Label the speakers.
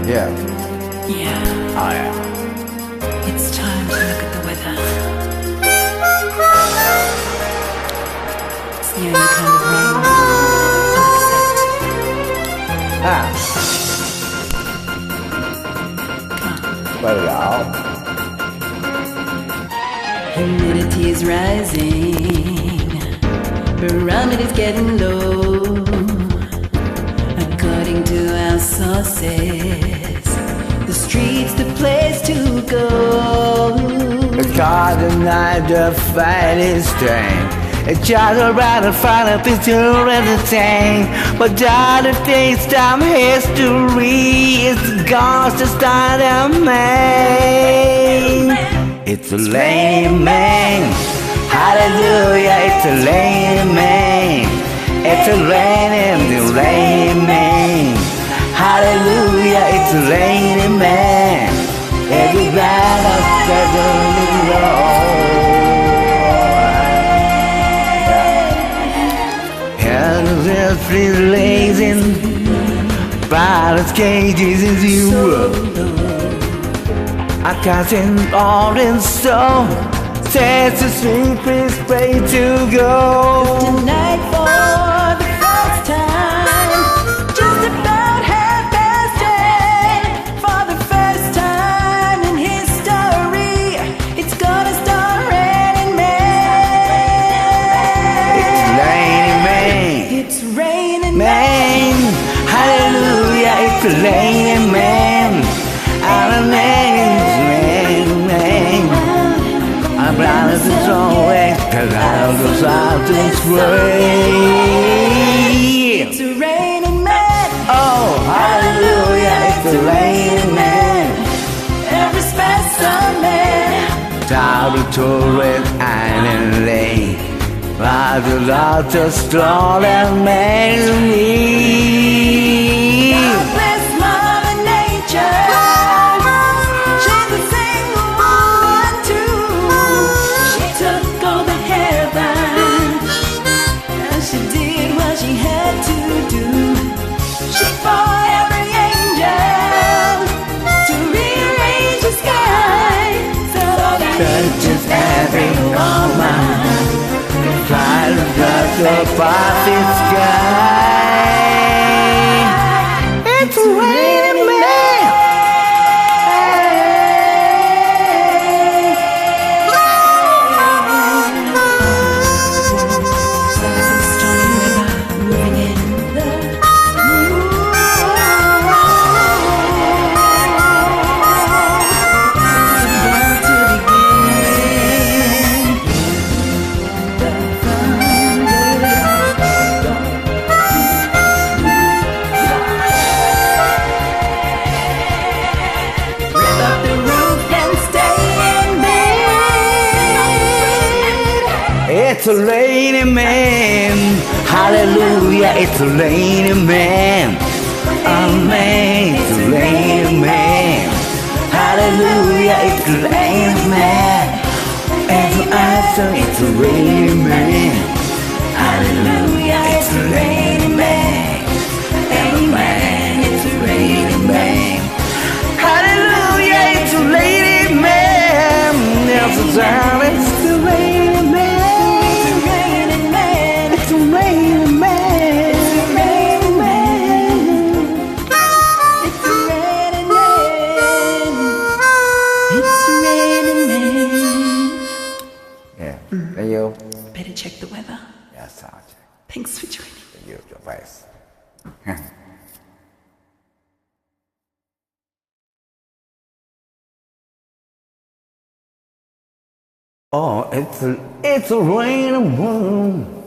Speaker 1: Yeah.
Speaker 2: Yeah.
Speaker 1: Oh yeah.
Speaker 2: It's time to look at the weather. It's the only kind of rain I'll accept.
Speaker 1: Ah.
Speaker 2: Come on.
Speaker 1: Let it out.
Speaker 2: Humidity is rising, barometer's getting low. According to our sources, the street's the place to go.
Speaker 1: The car tonight, the fight is strained. It's just around to find a picture to entertain. But all the things time history is the gods to start a man. It's a Raining Man, hallelujah, it's a Raining Man. It's a Raining Man, hallelujah, it's a Raining Man. Every man of the road. Hands is blazing, violence cages in the world. I can't in orange stone, says the sweetest way to go.
Speaker 2: Tonight for the first time, just about 10:30. For the first time in history, it's gonna start raining men.
Speaker 1: It's Raining Man.
Speaker 2: It's raining
Speaker 1: Man, hallelujah, it's a Raining Man. I'm a man, it's Raining Man. I'm blind as a always, 'cause I goes out this way.
Speaker 2: It's a raining man.
Speaker 1: Oh, hallelujah, it's a Raining Man.
Speaker 2: Every specimen.
Speaker 1: Down the Torres Island Lane, by the largest strong and manly.
Speaker 2: God bless Mother Nature. She's a single woman too. She took all the heaven, and she did what she had to do. She fought every angel to rearrange the sky so that
Speaker 1: Just every woman fly across the Pacific sky. It's a Raining Man. It's a Raining Man, hallelujah, it's a Raining Man. Amen, it's a Raining Man, hallelujah, it's a Raining Man. Every answer, it's a Raining Man, hallelujah, it's a Raining Man. Amen, it's a Raining Man, hallelujah, it's a Raining Man. There's a time, it's the Raining Man. Thank you.
Speaker 2: Better check the weather.
Speaker 1: Yes, Sergeant.
Speaker 2: Thanks for joining.
Speaker 1: Thank you, your face. Oh, it's a Raining Man.